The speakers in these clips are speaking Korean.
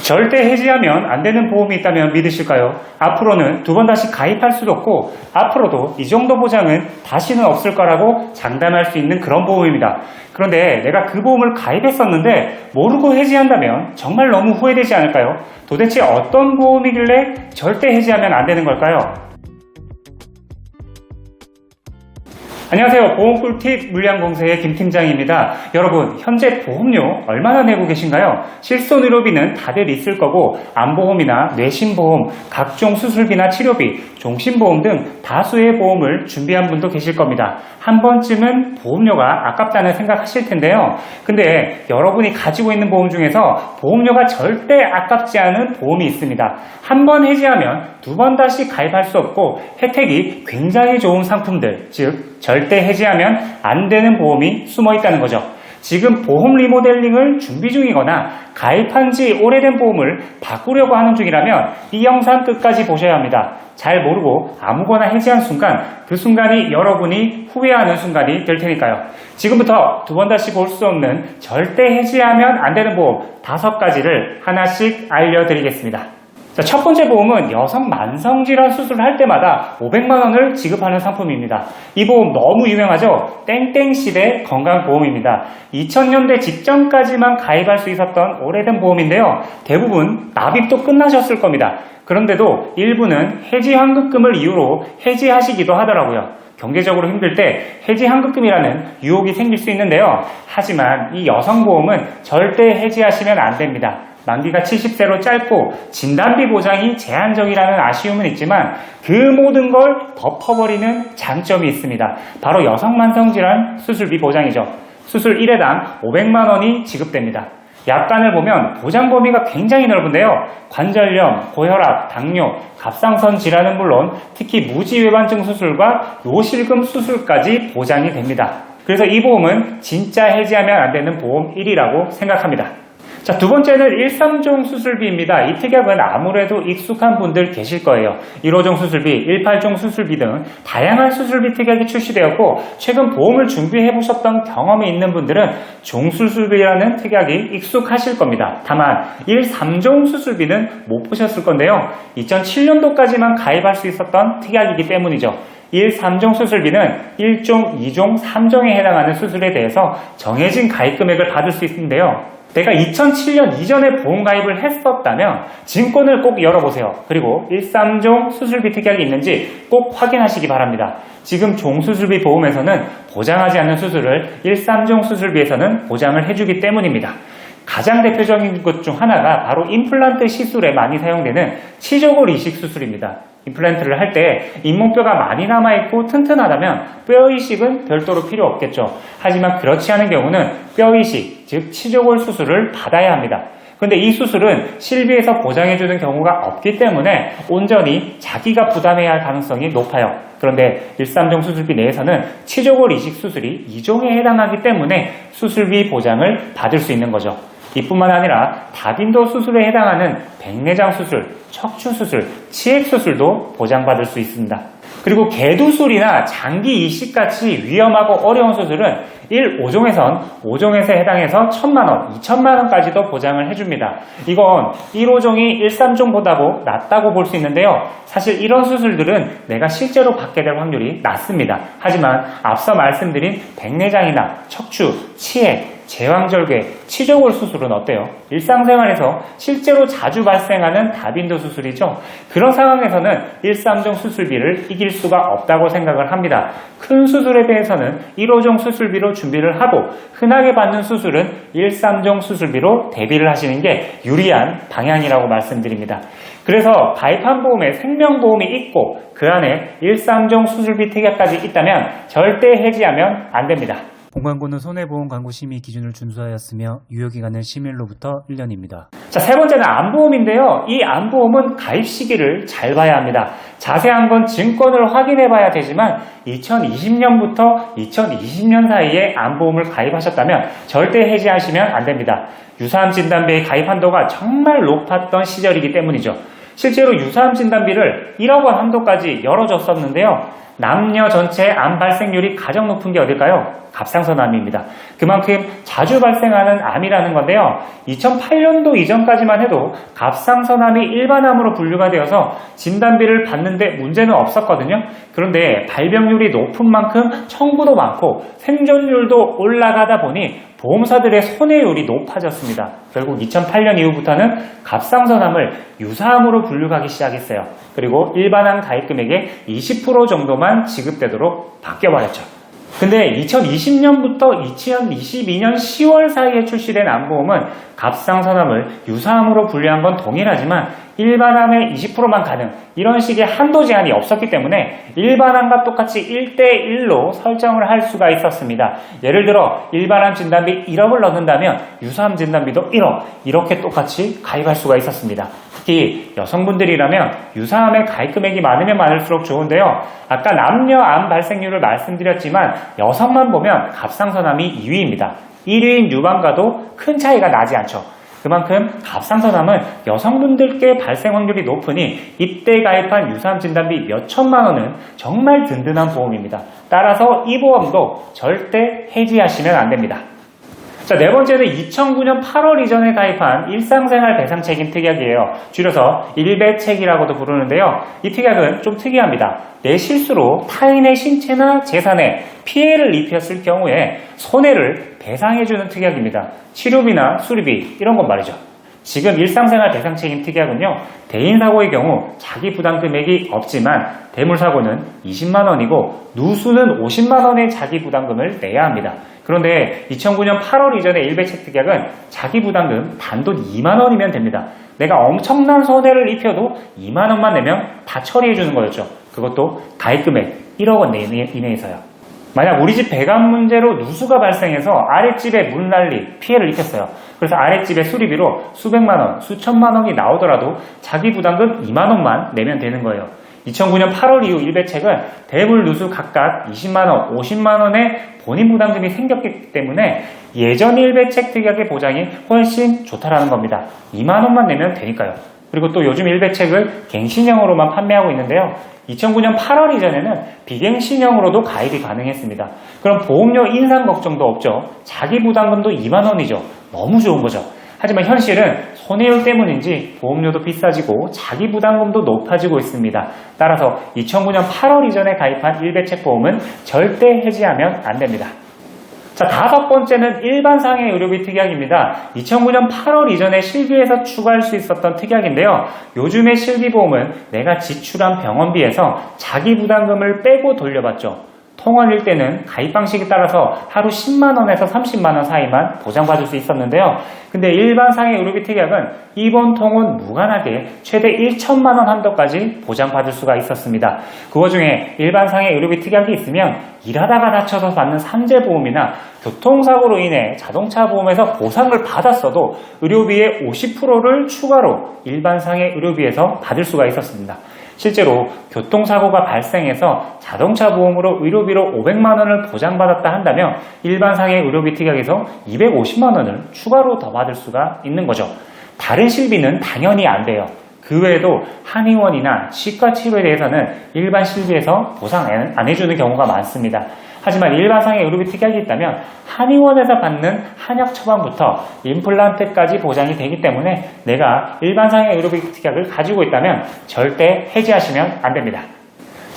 절대 해지하면 안 되는 보험이 있다면 믿으실까요? 앞으로는 두 번 다시 가입할 수도 없고 앞으로도 이 정도 보장은 다시는 없을 거라고 장담할 수 있는 그런 보험입니다. 그런데 내가 그 보험을 가입했었는데 모르고 해지한다면 정말 너무 후회되지 않을까요? 도대체 어떤 보험이길래 절대 해지하면 안 되는 걸까요? 안녕하세요. 보험 꿀팁 물량공세의 김팀장입니다. 여러분, 현재 보험료 얼마나 내고 계신가요? 실손의료비는 다들 있을 거고 암보험이나 뇌신보험, 각종 수술비나 치료비, 종신보험 등 다수의 보험을 준비한 분도 계실 겁니다. 한 번쯤은 보험료가 아깝다는 생각하실 텐데요. 근데 여러분이 가지고 있는 보험 중에서 보험료가 절대 아깝지 않은 보험이 있습니다. 한 번 해지하면 두 번 다시 가입할 수 없고 혜택이 굉장히 좋은 상품들, 즉 절대 해지하면 안 되는 보험이 숨어 있다는 거죠. 지금 보험 리모델링을 준비 중이거나 가입한 지 오래된 보험을 바꾸려고 하는 중이라면 이 영상 끝까지 보셔야 합니다. 잘 모르고 아무거나 해지한 순간 그 순간이 여러분이 후회하는 순간이 될 테니까요. 지금부터 두 번 다시 볼 수 없는 절대 해지하면 안 되는 보험 5가지를 하나씩 알려드리겠습니다. 첫 번째 보험은 여성 만성질환 수술을 할 때마다 500만 원을 지급하는 상품입니다. 이 보험 너무 유명하죠? 땡땡시대 건강보험입니다. 2000년대 직전까지만 가입할 수 있었던 오래된 보험인데요. 대부분 납입도 끝나셨을 겁니다. 그런데도 일부는 해지 환급금을 이유로 해지하시기도 하더라고요. 경제적으로 힘들 때 해지 환급금이라는 유혹이 생길 수 있는데요. 하지만 이 여성보험은 절대 해지하시면 안 됩니다. 만기가 70세로 짧고 진단비 보장이 제한적이라는 아쉬움은 있지만 그 모든 걸 덮어버리는 장점이 있습니다. 바로 여성만성질환 수술비 보장이죠. 수술 1회당 500만 원이 지급됩니다. 약관을 보면 보장 범위가 굉장히 넓은데요. 관절염, 고혈압, 당뇨, 갑상선 질환은 물론 특히 무지외반증 수술과 요실금 수술까지 보장이 됩니다. 그래서 이 보험은 진짜 해지하면 안 되는 보험 1위라고 생각합니다. 자, 두 번째는 1.3종 수술비입니다. 이 특약은 아무래도 익숙한 분들 계실 거예요. 1.5종 수술비, 1.8종 수술비 등 다양한 수술비 특약이 출시되었고 최근 보험을 준비해보셨던 경험이 있는 분들은 종수술비라는 특약이 익숙하실 겁니다. 다만 1.3종 수술비는 못 보셨을 건데요. 2007년도까지만 가입할 수 있었던 특약이기 때문이죠. 1.3종 수술비는 1종, 2종, 3종에 해당하는 수술에 대해서 정해진 가입 금액을 받을 수 있는데요. 내가 2007년 이전에 보험 가입을 했었다면 증권을 꼭 열어보세요. 그리고 1.3종 수술비 특약이 있는지 꼭 확인하시기 바랍니다. 지금 종수술비 보험에서는 보장하지 않는 수술을 1.3종 수술비에서는 보장을 해주기 때문입니다. 가장 대표적인 것 중 하나가 바로 임플란트 시술에 많이 사용되는 치조골 이식 수술입니다. 임플란트를 할 때 잇몸뼈가 많이 남아있고 튼튼하다면 뼈 이식은 별도로 필요 없겠죠. 하지만 그렇지 않은 경우는 뼈 이식, 즉 치조골 수술을 받아야 합니다. 그런데 이 수술은 실비에서 보장해주는 경우가 없기 때문에 온전히 자기가 부담해야 할 가능성이 높아요. 그런데 1.3종 수술비 내에서는 치조골 이식 수술이 2종에 해당하기 때문에 수술비 보장을 받을 수 있는 거죠. 이뿐만 아니라 다빈도 수술에 해당하는 백내장 수술, 척추 수술, 치액 수술도 보장받을 수 있습니다. 그리고 개두술이나 장기 이식같이 위험하고 어려운 수술은 1.5종에선 5종에서 해당해서 1,000만 원, 2,000만 원까지도 보장을 해줍니다. 이건 1.5종이 1.3종보다도 낮다고 볼 수 있는데요. 사실 이런 수술들은 내가 실제로 받게 될 확률이 낮습니다. 하지만 앞서 말씀드린 백내장이나 척추, 치액, 제왕절개, 치조골 수술은 어때요? 일상생활에서 실제로 자주 발생하는 다빈도 수술이죠. 그런 상황에서는 1.3종 수술비를 이길 수가 없다고 생각을 합니다. 큰 수술에 대해서는 1.5종 수술비로 준비를 하고 흔하게 받는 수술은 1.3종 수술비로 대비를 하시는 게 유리한 방향이라고 말씀드립니다. 그래서 가입한 보험에 생명보험이 있고 그 안에 1.3종 수술비 특약까지 있다면 절대 해지하면 안 됩니다. 본 광고는 손해보험 광고 심의 기준을 준수하였으며 유효기간은 시밀로부터 1년입니다. 자, 세 번째는 암보험인데요. 이 암보험은 가입 시기를 잘 봐야 합니다. 자세한 건 증권을 확인해 봐야 되지만 2020년부터 2020년 사이에 암보험을 가입하셨다면 절대 해지하시면 안 됩니다. 유사암 진단비의 가입 한도가 정말 높았던 시절이기 때문이죠. 실제로 유사암 진단비를 1억 원 한도까지 열어줬었는데요. 남녀 전체 암 발생률이 가장 높은 게 어딜까요? 갑상선암입니다. 그만큼 자주 발생하는 암이라는 건데요. 2008년도 이전까지만 해도 갑상선암이 일반암으로 분류가 되어서 진단비를 받는데 문제는 없었거든요. 그런데 발병률이 높은 만큼 청구도 많고 생존율도 올라가다 보니 보험사들의 손해율이 높아졌습니다. 결국 2008년 이후부터는 갑상선암을 유사암으로 분류하기 시작했어요. 그리고 일반암 가입 금액의 20% 정도만 지급되도록 바뀌어버렸죠. 근데 2020년부터 2022년 10월 사이에 출시된 암보험은 갑상선암을 유사암으로 분류한 건 동일하지만 일반암의 20%만 가능, 이런 식의 한도 제한이 없었기 때문에 일반암과 똑같이 1대1로 설정을 할 수가 있었습니다. 예를 들어 일반암 진단비 1억을 넣는다면 유사암 진단비도 1억, 이렇게 똑같이 가입할 수가 있었습니다. 특히 여성분들이라면 유사암의 가입 금액이 많으면 많을수록 좋은데요. 아까 남녀 암 발생률을 말씀드렸지만 여성만 보면 갑상선암이 2위입니다. 1위인 유방과도 큰 차이가 나지 않죠. 그만큼 갑상선암은 여성분들께 발생 확률이 높으니 이때 가입한 유사암 진단비 몇 천만 원은 정말 든든한 보험입니다. 따라서 이 보험도 절대 해지하시면 안 됩니다. 자, 네 번째는 2009년 8월 이전에 가입한 일상생활 배상책임 특약이에요. 줄여서 일배책이라고도 부르는데요. 이 특약은 좀 특이합니다. 내 실수로 타인의 신체나 재산에 피해를 입혔을 경우에 손해를 배상해주는 특약입니다. 치료비나 수리비 이런 건 말이죠. 지금 일상생활 배상책임 특약은요, 대인사고의 경우 자기 부담 금액이 없지만 대물사고는 20만 원이고 누수는 50만 원의 자기 부담금을 내야 합니다. 그런데 2009년 8월 이전의 일배책 특약은 자기 부담금 단돈 2만 원이면 됩니다. 내가 엄청난 손해를 입혀도 2만 원만 내면 다 처리해 주는 거였죠. 그것도 가입 금액 1억 원 이내에서요. 만약 우리 집 배관 문제로 누수가 발생해서 아랫집에 물 난리 피해를 입혔어요. 그래서 아랫집에 수리비로 수백만 원, 수천만 원이 나오더라도 자기 부담금 2만 원만 내면 되는 거예요. 2009년 8월 이후 일배책은 대물 누수 각각 20만 원, 50만 원의 본인 부담금이 생겼기 때문에 예전 일배책 특약의 보장이 훨씬 좋다라는 겁니다. 2만 원만 내면 되니까요. 그리고 또 요즘 일배책을 갱신형으로만 판매하고 있는데요. 2009년 8월 이전에는 비갱신형으로도 가입이 가능했습니다. 그럼 보험료 인상 걱정도 없죠. 자기 부담금도 2만 원이죠. 너무 좋은 거죠. 하지만 현실은 손해율 때문인지 보험료도 비싸지고 자기 부담금도 높아지고 있습니다. 따라서 2009년 8월 이전에 가입한 일배책 보험은 절대 해지하면 안 됩니다. 자, 다섯 번째는 일반상해 의료비 특약입니다. 2009년 8월 이전에 실비에서 추가할 수 있었던 특약인데요. 요즘의 실비보험은 내가 지출한 병원비에서 자기 부담금을 빼고 돌려받죠. 통원일 때는 가입 방식에 따라서 하루 10만원에서 30만원 사이만 보장받을 수 있었는데요. 근데 일반 상해 의료비 특약은 입원 통원 무관하게 최대 1천만원 한도까지 보장받을 수가 있었습니다. 그 와중에 일반 상해 의료비 특약이 있으면 일하다가 다쳐서 받는 산재보험이나 교통사고로 인해 자동차 보험에서 보상을 받았어도 의료비의 50%를 추가로 일반 상해 의료비에서 받을 수가 있었습니다. 실제로 교통사고가 발생해서 자동차 보험으로 의료비로 500만 원을 보장받았다 한다면 일반 상해 의료비 특약에서 250만 원을 추가로 더 받을 수가 있는 거죠. 다른 실비는 당연히 안 돼요. 그 외에도 한의원이나 치과 치료에 대해서는 일반 실비에서 보상 안 해주는 경우가 많습니다. 하지만 일반 상해 의료비 특약이 있다면 한의원에서 받는 한약 처방부터 임플란트까지 보장이 되기 때문에 내가 일반 상해 의료비 특약을 가지고 있다면 절대 해지하시면 안 됩니다.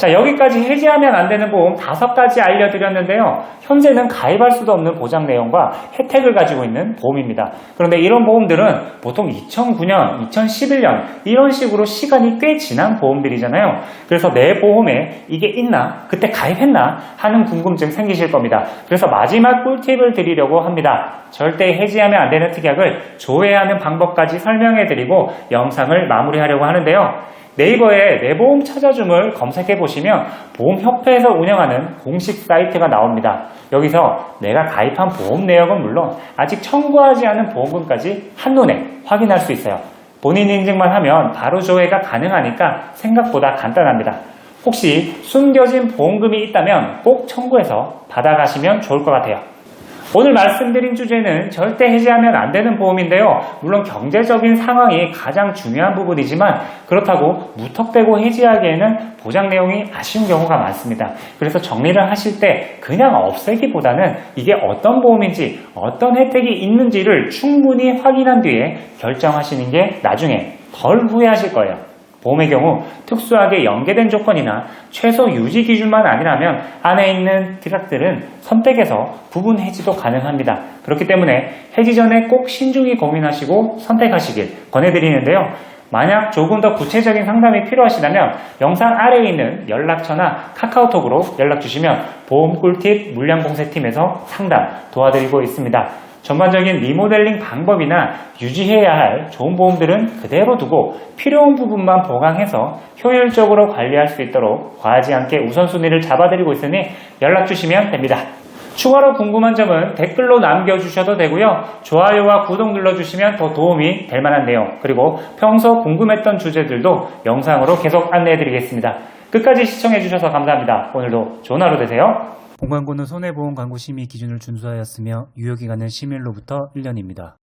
자, 여기까지 해지하면 안 되는 보험 5가지 알려드렸는데요. 현재는 가입할 수도 없는 보장 내용과 혜택을 가지고 있는 보험입니다. 그런데 이런 보험들은 보통 2009년, 2011년 이런 식으로 시간이 꽤 지난 보험들이잖아요. 그래서 내 보험에 이게 있나? 그때 가입했나? 하는 궁금증 생기실 겁니다. 그래서 마지막 꿀팁을 드리려고 합니다. 절대 해지하면 안 되는 특약을 조회하는 방법까지 설명해드리고 영상을 마무리하려고 하는데요. 네이버에 내 보험 찾아줌을 검색해 보시면 보험협회에서 운영하는 공식 사이트가 나옵니다. 여기서 내가 가입한 보험 내역은 물론 아직 청구하지 않은 보험금까지 한눈에 확인할 수 있어요. 본인 인증만 하면 바로 조회가 가능하니까 생각보다 간단합니다. 혹시 숨겨진 보험금이 있다면 꼭 청구해서 받아가시면 좋을 것 같아요. 오늘 말씀드린 주제는 절대 해지하면 안 되는 보험인데요. 물론 경제적인 상황이 가장 중요한 부분이지만 그렇다고 무턱대고 해지하기에는 보장 내용이 아쉬운 경우가 많습니다. 그래서 정리를 하실 때 그냥 없애기보다는 이게 어떤 보험인지 어떤 혜택이 있는지를 충분히 확인한 뒤에 결정하시는 게 나중에 덜 후회하실 거예요. 보험의 경우 특수하게 연계된 조건이나 최소 유지 기준만 아니라면 안에 있는 드락들은 선택해서 부분 해지도 가능합니다. 그렇기 때문에 해지 전에 꼭 신중히 고민하시고 선택하시길 권해드리는데요. 만약 조금 더 구체적인 상담이 필요하시다면 영상 아래에 있는 연락처나 카카오톡으로 연락 주시면 보험 꿀팁 물량공세팀에서 상담 도와드리고 있습니다. 전반적인 리모델링 방법이나 유지해야 할 좋은 보험들은 그대로 두고 필요한 부분만 보강해서 효율적으로 관리할 수 있도록 과하지 않게 우선순위를 잡아드리고 있으니 연락 주시면 됩니다. 추가로 궁금한 점은 댓글로 남겨주셔도 되고요. 좋아요와 구독 눌러주시면 더 도움이 될 만한 내용, 그리고 평소 궁금했던 주제들도 영상으로 계속 안내해드리겠습니다. 끝까지 시청해주셔서 감사합니다. 오늘도 좋은 하루 되세요. 본광고는 손해보험 광고 심의 기준을 준수하였으며 유효기간은 심의일로부터 1년입니다.